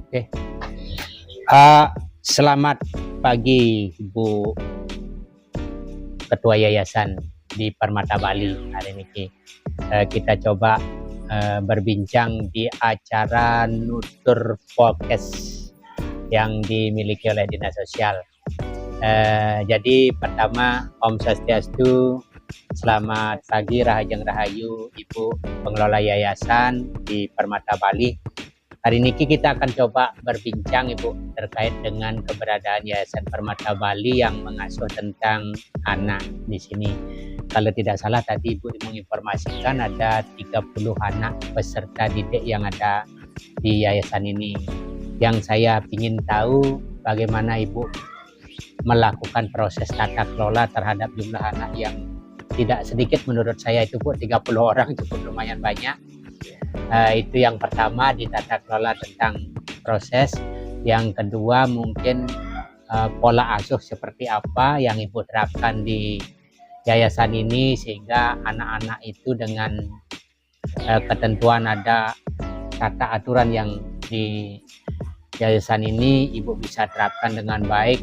Oke. Selamat pagi Bu Ketua Yayasan di Permata Bali. Hari ini kita coba berbincang di acara Nutur Podcast yang dimiliki oleh Dinas Sosial. Jadi pertama, Om Swastiastu, selamat pagi Rahajeng Rahayu Ibu Pengelola Yayasan di Permata Bali. Hari ini kita akan coba berbincang Ibu terkait dengan keberadaan Yayasan Permata Bali yang mengasuh tentang anak di sini. Kalau tidak salah tadi Ibu menginformasikan ada 30 anak peserta didik yang ada di yayasan ini. Yang saya ingin tahu bagaimana Ibu melakukan proses tata kelola terhadap jumlah anak yang tidak sedikit menurut saya itu Bu, 30 orang cukup lumayan banyak. Itu yang pertama, di tata kelola tentang proses. Yang kedua mungkin pola asuh seperti apa yang Ibu terapkan di yayasan ini sehingga anak-anak itu dengan ketentuan ada tata aturan yang di yayasan ini Ibu bisa terapkan dengan baik.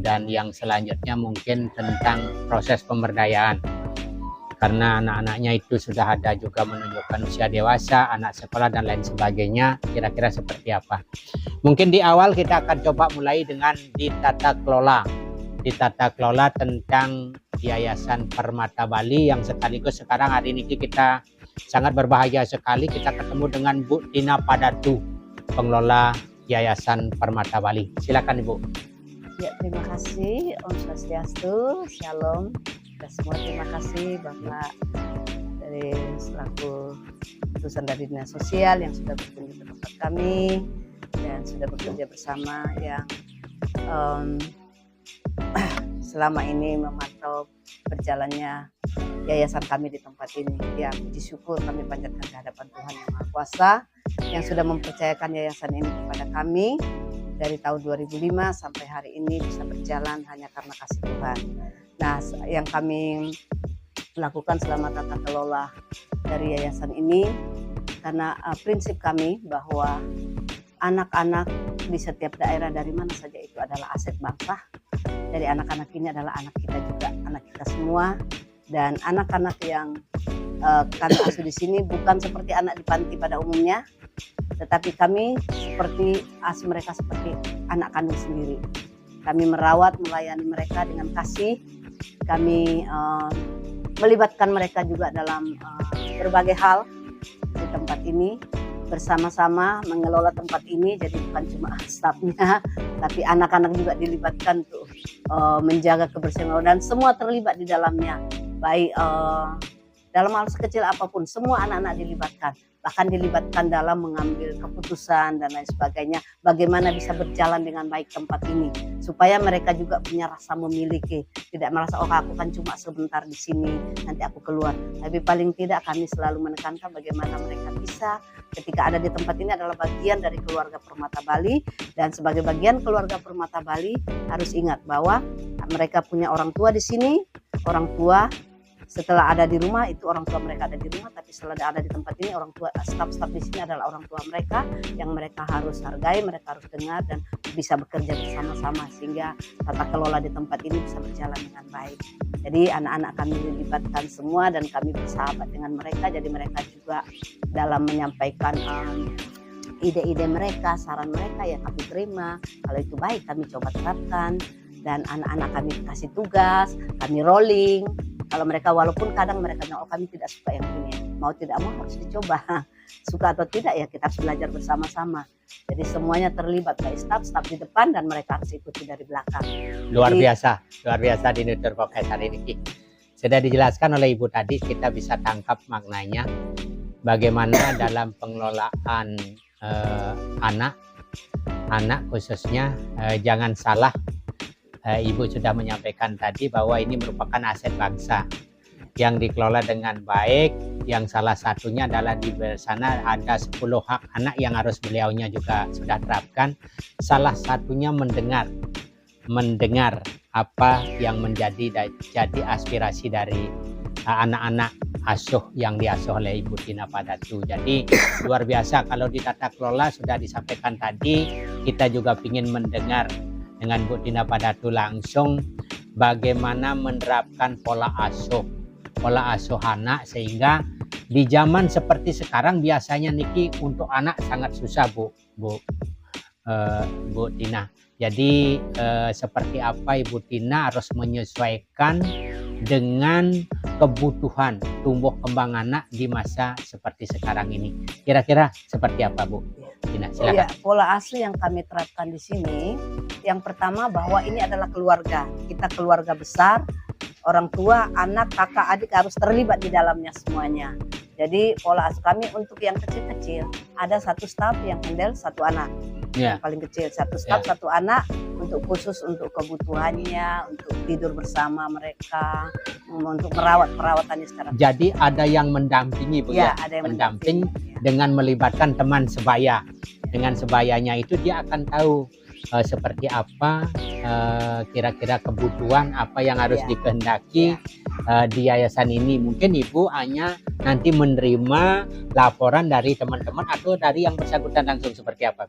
Dan yang selanjutnya mungkin tentang proses pemberdayaan, karena anak-anaknya itu sudah ada juga menunjukkan usia dewasa, anak sekolah dan lain sebagainya, kira-kira seperti apa. Mungkin di awal kita akan coba mulai dengan ditata kelola tentang Yayasan Permata Bali yang sekaligus sekarang hari ini kita sangat berbahagia sekali kita ketemu dengan Bu Tina Padatu, pengelola Yayasan Permata Bali. Silakan Ibu. Ya, terima kasih Om Swastiastu, Shalom. Kita semua terima kasih Bapak dari selaku utusan dari Dinas Sosial yang sudah berkunjung ke tempat kami dan sudah bekerja bersama yang selama ini memantau berjalannya yayasan kami di tempat ini. Ya, puji syukur kami panjatkan ke hadapan Tuhan Yang Maha Kuasa yang sudah mempercayakan yayasan ini kepada kami dari tahun 2005 sampai hari ini bisa berjalan hanya karena kasih Tuhan. Nah, yang kami lakukan selama tata kelola dari yayasan ini karena prinsip kami bahwa anak-anak di setiap daerah dari mana saja itu adalah aset bangsa. Dari anak-anak ini adalah anak kita juga, anak kita semua. Dan anak-anak yang kami asuh di sini bukan seperti anak di panti pada umumnya, tetapi kami seperti asuh mereka seperti anak kandung sendiri. Kami merawat, melayani mereka dengan kasih. Kami melibatkan mereka juga dalam berbagai hal di tempat ini. Bersama-sama mengelola tempat ini, jadi bukan cuma stafnya, tapi anak-anak juga dilibatkan untuk menjaga kebersihan dan semua terlibat di dalamnya. Baik dalam hal sekecil apapun, semua anak-anak dilibatkan. Bahkan dilibatkan dalam mengambil keputusan dan lain sebagainya. Bagaimana bisa berjalan dengan baik tempat ini. Supaya mereka juga punya rasa memiliki. Tidak merasa, oh aku kan cuma sebentar di sini, nanti aku keluar. Tapi paling tidak kami selalu menekankan bagaimana mereka bisa ketika ada di tempat ini adalah bagian dari keluarga Permata Bali. Dan sebagai bagian keluarga Permata Bali harus ingat bahwa mereka punya orang tua di sini. Orang tua setelah ada di rumah itu orang tua mereka ada di rumah, tapi setelah ada di tempat ini orang tua, staf-staf di sini adalah orang tua mereka yang mereka harus hargai, mereka harus dengar dan bisa bekerja bersama-sama sehingga tata kelola di tempat ini bisa berjalan dengan baik. Jadi anak-anak kami dilibatkan semua dan kami bersahabat dengan mereka, jadi mereka juga dalam menyampaikan ide-ide mereka, saran mereka ya kami terima. Kalau itu baik kami coba terapkan dan anak-anak kami kasih tugas, kami rolling. Kalau mereka walaupun kadang mereka bilang, oh kami tidak suka yang ini, mau tidak mau harus dicoba. Suka atau tidak ya kita harus belajar bersama-sama. Jadi semuanya terlibat, baik staf di depan dan mereka harus ikuti dari belakang. Luar biasa di Nutur Podcast hari ini. Sudah dijelaskan oleh Ibu tadi, kita bisa tangkap maknanya. Bagaimana dalam pengelolaan anak khususnya jangan salah. Ibu sudah menyampaikan tadi bahwa ini merupakan aset bangsa yang dikelola dengan baik, yang salah satunya adalah di sana ada 10 hak anak yang harus beliaunya juga sudah terapkan. Salah satunya mendengar apa yang jadi aspirasi dari anak-anak asuh yang diasuh oleh Ibu Tina Padatu. Jadi luar biasa kalau di tata kelola sudah disampaikan tadi, kita juga ingin mendengar dengan Bu Tina Padatu langsung bagaimana menerapkan pola asuh anak, sehingga di zaman seperti sekarang biasanya Niki untuk anak sangat susah Bu Tina. Jadi seperti apa Ibu Tina harus menyesuaikan dengan kebutuhan tumbuh kembang anak di masa seperti sekarang ini. Kira-kira seperti apa Bu Tina? Silakan. Ya, pola asuh yang kami terapkan di sini, yang pertama bahwa ini adalah keluarga. Kita keluarga besar, orang tua, anak, kakak, adik harus terlibat di dalamnya semuanya. Jadi pola asuh kami untuk yang kecil-kecil, ada satu staf yang handle satu anak. Yang paling kecil, satu staf satu anak, untuk khusus untuk kebutuhannya, untuk tidur bersama mereka, untuk perawatannya secara. Jadi ada yang mendampingi Bu ya? Ada yang mendamping dengan melibatkan teman sebaya. Dengan sebayanya itu dia akan tahu seperti apa kira-kira kebutuhan apa yang harus dikehendaki di yayasan ini. Mungkin Ibu hanya nanti menerima laporan dari teman-teman atau dari yang bersangkutan langsung, seperti apa?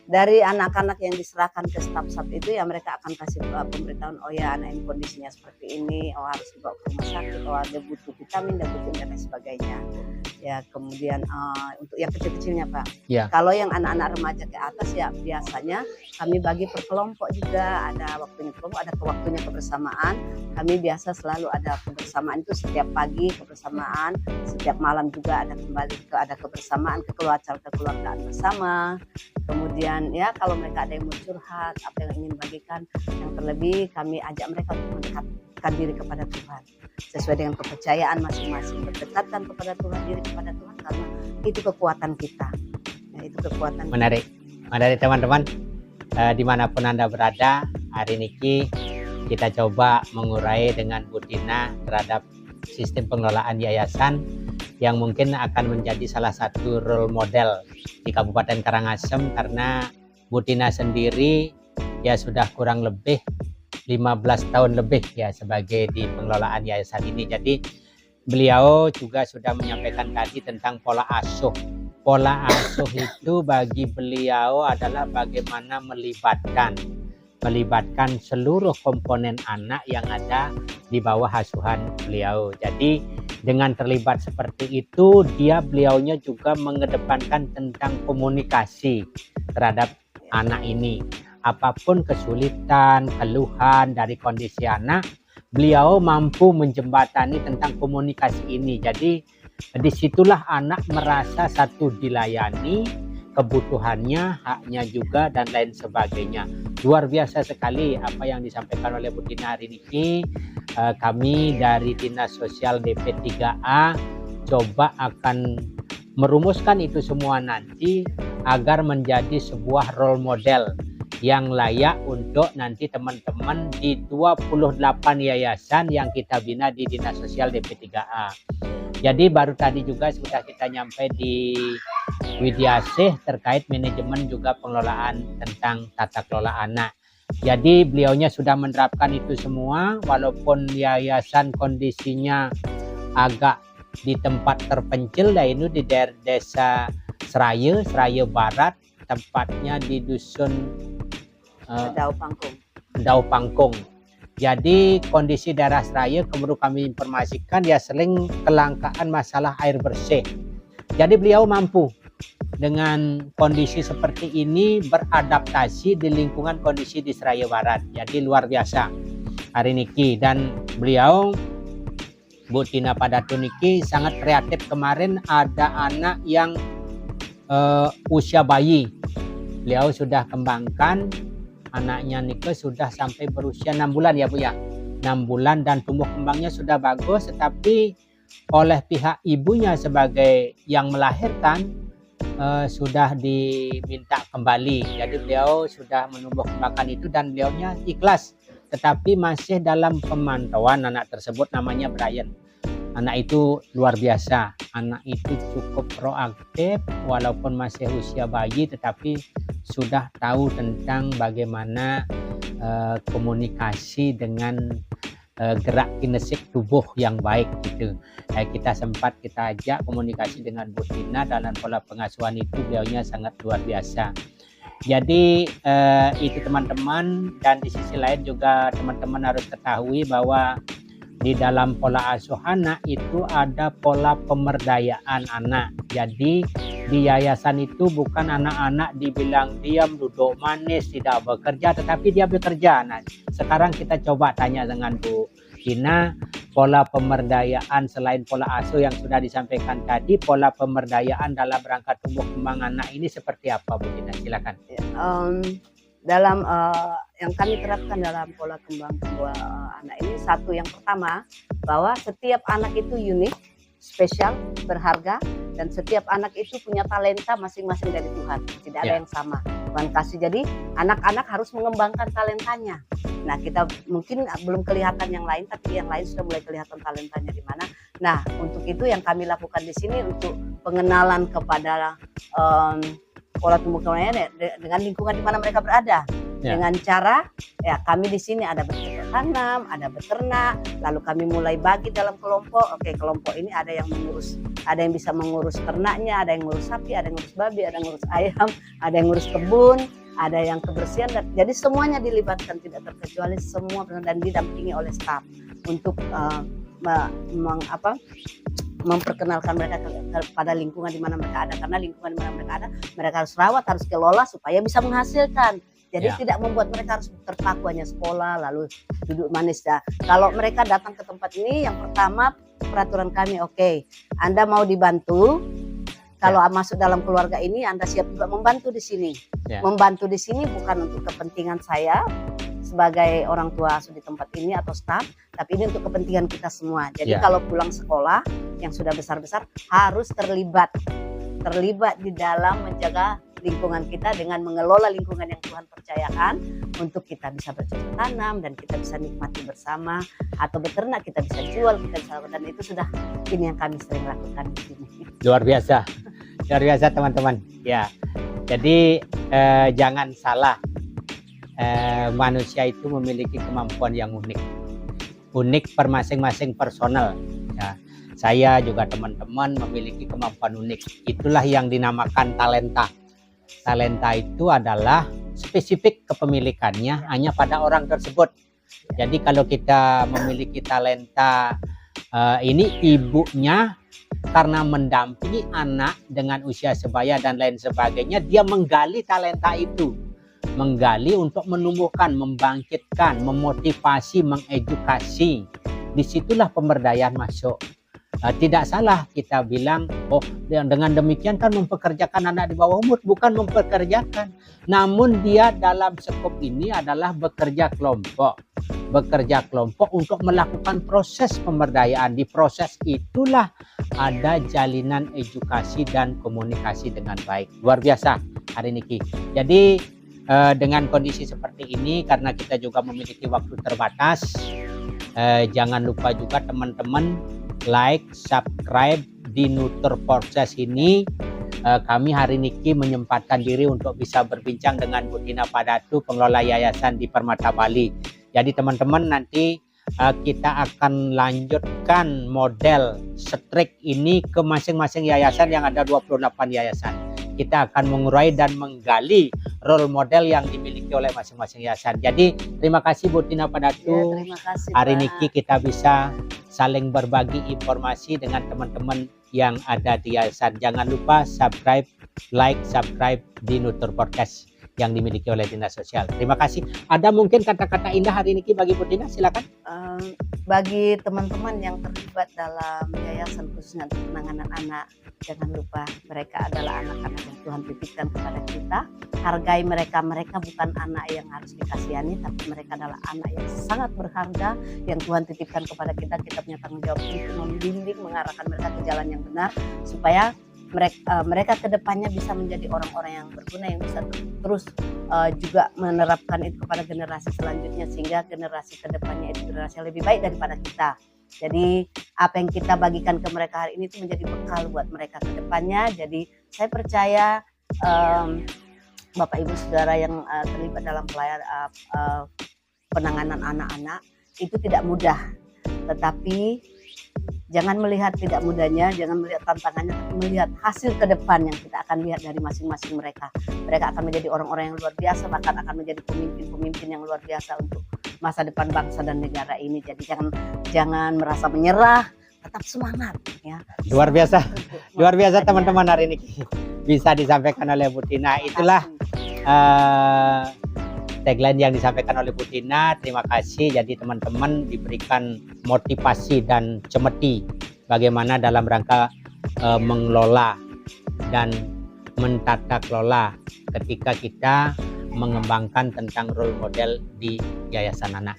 Dari anak-anak yang diserahkan ke staf-staf itu ya mereka akan kasih pemberitahuan, oh ya anak ini kondisinya seperti ini, oh harus dibawa ke rumah sakit, oh ada butuh vitamin dan lain sebagainya. Ya kemudian untuk yang kecil-kecilnya Pak. Kalau yang anak-anak remaja ke atas ya biasanya kami bagi per kelompok juga, ada waktunya kelompok, ada waktunya kebersamaan. Kami biasa selalu ada kebersamaan itu setiap pagi kebersamaan, setiap malam juga ada ada kebersamaan, kekeluargaan bersama. Kemudian ya kalau mereka ada yang mau curhat, apa yang ingin bagikan, yang terlebih kami ajak mereka untuk mendekatkan diri kepada Tuhan sesuai dengan kepercayaan masing-masing. Berdekatkan kepada Tuhan, diri kepada Tuhan, karena itu kekuatan kita. Nah, itu kekuatan. Menarik teman-teman, dimanapun Anda berada, hari ini kita coba mengurai dengan Bu Tina terhadap sistem pengelolaan yayasan yang mungkin akan menjadi salah satu role model di Kabupaten Karangasem, karena Bu Tina sendiri ya sudah kurang lebih 15 tahun lebih ya sebagai di pengelolaan yayasan ini. Jadi beliau juga sudah menyampaikan tadi tentang pola asuh. Pola asuh itu bagi beliau adalah bagaimana melibatkan seluruh komponen anak yang ada di bawah asuhan beliau. Jadi dengan terlibat seperti itu, beliaunya juga mengedepankan tentang komunikasi terhadap anak ini. Apapun kesulitan, keluhan dari kondisi anak, beliau mampu menjembatani tentang komunikasi ini. Jadi disitulah anak merasa satu dilayani, kebutuhannya, haknya juga, dan lain sebagainya. Luar biasa sekali apa yang disampaikan oleh Bu Tina hari ini. Kami dari Dinas Sosial DP 3A coba akan merumuskan itu semua nanti agar menjadi sebuah role model yang layak untuk nanti teman-teman di 28 yayasan yang kita bina di Dinas Sosial DP 3A. Jadi baru tadi juga sudah kita nyampe di Widyasih terkait manajemen juga pengelolaan tentang tata kelola anak. Jadi beliaunya sudah menerapkan itu semua, walaupun yayasan kondisinya agak di tempat terpencil, yaitu di desa Seraya Barat, tempatnya di dusun Dau Pangkung. Jadi kondisi daerah Seraya perlu kami informasikan ya sering kelangkaan masalah air bersih. Jadi beliau mampu dengan kondisi seperti ini beradaptasi di lingkungan kondisi di Seraya Barat. Jadi luar biasa hari ini. Dan beliau Bu Tina Padatu niki sangat kreatif. Kemarin ada anak yang usia bayi, beliau sudah kembangkan anaknya niki sudah sampai berusia 6 bulan ya Bu ya, 6 bulan dan tumbuh kembangnya sudah bagus, tetapi oleh pihak ibunya sebagai yang melahirkan sudah diminta kembali. Jadi beliau sudah menumbuh kembangkan itu dan beliaunya ikhlas, tetapi masih dalam pemantauan anak tersebut, namanya Brian. Anak itu luar biasa, anak itu cukup proaktif walaupun masih usia bayi, tetapi sudah tahu tentang bagaimana komunikasi dengan gerak kinesik tubuh yang baik gitu. Kita ajak komunikasi dengan Bu Tina dalam pola pengasuhan itu, beliaunya sangat luar biasa. Jadi itu teman-teman, dan di sisi lain juga teman-teman harus ketahui bahwa di dalam pola asuh anak itu ada pola pemberdayaan anak. Jadi di yayasan itu bukan anak-anak dibilang diam, duduk manis, tidak bekerja, tetapi dia bekerja. Nah, sekarang kita coba tanya dengan Bu Tina, pola pemberdayaan selain pola asuh yang sudah disampaikan tadi, pola pemberdayaan dalam rangka tumbuh kembang anak ini seperti apa, Bu Tina? Silakan. Dalam yang kami terapkan dalam pola kembang tumbuh anak ini, satu yang pertama bahwa setiap anak itu unik, spesial, berharga, dan setiap anak itu punya talenta masing-masing dari Tuhan. Tidak ada yang sama Tuhan kasih. Jadi anak-anak harus mengembangkan talentanya. Nah, kita mungkin belum kelihatan yang lain, tapi yang lain sudah mulai kelihatan talentanya di mana. Nah, untuk itu yang kami lakukan di sini untuk pengenalan kepada pola tumbuh kembangnya dengan lingkungan di mana mereka berada. Dengan cara kami di sini ada bercocok tanam, ada beternak, lalu kami mulai bagi dalam kelompok. Oke, kelompok ini ada yang mengurus, ada yang bisa mengurus ternaknya, ada yang ngurus sapi, ada yang ngurus babi, ada yang ngurus ayam, ada yang ngurus kebun, ada yang kebersihan. Jadi semuanya dilibatkan, tidak terkecuali semua, dan didampingi oleh staf untuk memperkenalkan mereka kepada lingkungan di mana mereka ada, karena lingkungan di mana mereka ada mereka harus rawat, harus kelola supaya bisa menghasilkan. Jadi tidak membuat mereka harus terpaku hanya sekolah lalu duduk manis. Kalau mereka datang ke tempat ini, yang pertama peraturan kami, Anda mau dibantu. Kalau masuk dalam keluarga ini, Anda siap juga membantu di sini. Membantu di sini bukan untuk kepentingan saya sebagai orang tua asuh di tempat ini atau staf, tapi ini untuk kepentingan kita semua. Jadi kalau pulang sekolah yang sudah besar-besar harus terlibat di dalam menjaga lingkungan kita dengan mengelola lingkungan yang Tuhan percayakan untuk kita bisa bercocok tanam dan kita bisa nikmati bersama, atau beternak kita bisa jual, kita bisa lakukan, dan itu sudah ini yang kami sering lakukan di sini. Luar biasa teman-teman. Ya, jadi jangan salah, manusia itu memiliki kemampuan yang unik per masing-masing personal. Ya, saya juga teman-teman memiliki kemampuan unik. Itulah yang dinamakan talenta. Talenta itu adalah spesifik kepemilikannya hanya pada orang tersebut. Jadi kalau kita memiliki talenta ini, ibunya karena mendampingi anak dengan usia sebaya dan lain sebagainya, dia menggali talenta itu, menggali untuk menumbuhkan, membangkitkan, memotivasi, mengedukasi. Disitulah pemberdayaan masuk. Tidak salah kita bilang, dengan demikian kan mempekerjakan anak di bawah umur. Bukan mempekerjakan, namun dia dalam skop ini adalah bekerja kelompok untuk melakukan proses pemberdayaan. Di proses itulah ada jalinan edukasi dan komunikasi dengan baik. Luar biasa hari ini. Jadi dengan kondisi seperti ini, karena kita juga memiliki waktu terbatas, jangan lupa juga teman-teman like, subscribe di Nutur Podcast ini. Kami hari ini menyempatkan diri untuk bisa berbincang dengan Bu Tina Padatu, pengelola yayasan di Permata Bali. Jadi teman-teman, nanti kita akan lanjutkan model strik ini ke masing-masing yayasan yang ada 28 yayasan. Kita akan mengurai dan menggali role model yang dimiliki oleh masing-masing yayasan. Jadi terima kasih Bu Tina Padatu. Terima kasih, hari ini kita bisa saling berbagi informasi dengan teman-teman yang ada di yayasan. Jangan lupa subscribe di Nutur Podcast yang dimiliki oleh Dinas Sosial. Terima kasih. Ada mungkin kata-kata indah hari ini bagi Bu Tina? Silakan. Bagi teman-teman yang terlibat dalam yayasan khususnya untuk penanganan anak, jangan lupa mereka adalah anak-anak yang Tuhan titipkan kepada kita. Hargai mereka. Mereka bukan anak yang harus dikasihani, tapi mereka adalah anak yang sangat berharga yang Tuhan titipkan kepada kita. Kita punya tanggung jawab untuk membimbing, mengarahkan mereka ke jalan yang benar, supaya mereka kedepannya bisa menjadi orang-orang yang berguna, yang bisa terus juga menerapkan itu kepada generasi selanjutnya, sehingga generasi kedepannya itu generasi yang lebih baik daripada kita. Jadi apa yang kita bagikan ke mereka hari ini itu menjadi bekal buat mereka kedepannya. Jadi saya percaya Bapak Ibu Saudara yang terlibat dalam penanganan anak-anak, itu tidak mudah, tetapi jangan melihat tidak mudahnya, jangan melihat tantangannya, tapi melihat hasil ke depan yang kita akan lihat dari masing-masing mereka. Mereka akan menjadi orang-orang yang luar biasa, bahkan akan menjadi pemimpin-pemimpin yang luar biasa untuk masa depan bangsa dan negara ini. Jadi jangan merasa menyerah, tetap semangat ya. Luar biasa. Luar biasa teman-teman hari ini bisa disampaikan oleh Bu Tina. Itulah tagline yang disampaikan oleh Bu Tina. Terima kasih. Jadi teman-teman diberikan motivasi dan cemeti bagaimana dalam rangka mengelola dan mentata kelola ketika kita mengembangkan tentang role model di Yayasan Anak.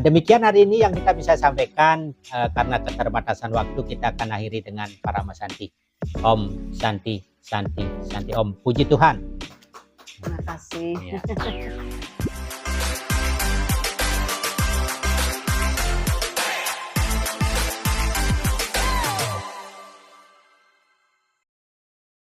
Demikian hari ini yang kita bisa sampaikan. Karena keterbatasan waktu, kita akan akhiri dengan Parama Santi. Om Santi, Santi, Santi Om. Puji Tuhan. Terima kasih. Ya.